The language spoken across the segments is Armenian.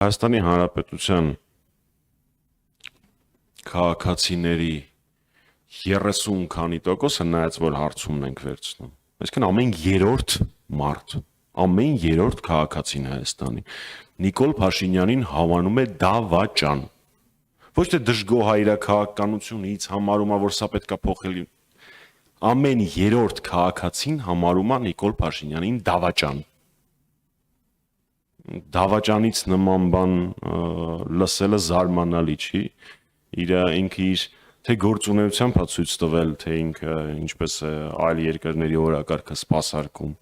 Հայաստանի Հանրապետության քաղաքացիների 30 քանի տոկոսը նայած որ հարցումն ենք վերցնում։ Այսինքն ամեն երրորդ մարդ, ամեն երրորդ քաղաքացին Հայաստանի Նիկոլ Փաշինյանին հավանում է դավաճան։ Ոչ թե դժգոհայրաքաղաքականությունից համարում է, որ սա պետք է փոխել։ Ամեն երրորդ քաղաքացին համարում է Նիկոլ Փաշինյանին դավաճան։ Դավաճանից նման բան լսելը զարմանալի չի։ Ինքը իր թե գործունեությամբ է ցույց տվել, թե ինքը ինչպես է այլ երկրների օրակարգը սպասարկում,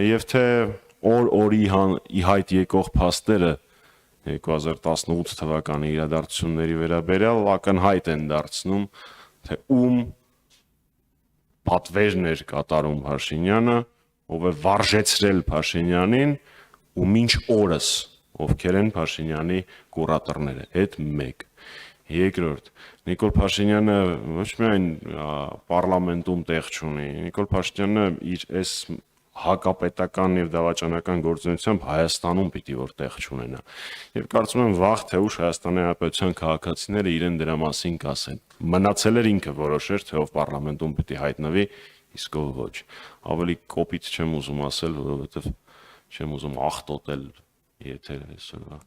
եւ թե օր-օրի ի հայտ եկող փաստերը 2018 թվականի իրադարձությունների վերաբերյալ ակնհայտ են դարձնում, թե ում պատվերն էր կատարում Փաշինյանը, ով է վարժեցրել Փաշինյանին ու մինչ օրս ովքեր են Փաշինյանի կուրատորները, այդ մեկ։ Երկրորդ, Նիկոլ Փաշինյանը ոչ միայն պարլամենտում տեղ չունի, Նիկոլ Փաշինյանը իր այս հակապետական եւ դավաճանական գործունեությամբ Հայաստանում պիտի որ տեղ չունենա։ Եվ կարծում եմ վաղ թե ուշ Հայաստանի Հանրապետության քաղաքացիները իրեն դրա մասին կասեն։ Մնացել էր ինքը որոշեր, թե ով պարլամենտում պիտի հայտնվի, իսկ ով ոչ։ Ավելի կոպիտ չեմ ուզում ասել, որովհետեւ չեմ ուզում աղտոտել եթերը այսօրվա։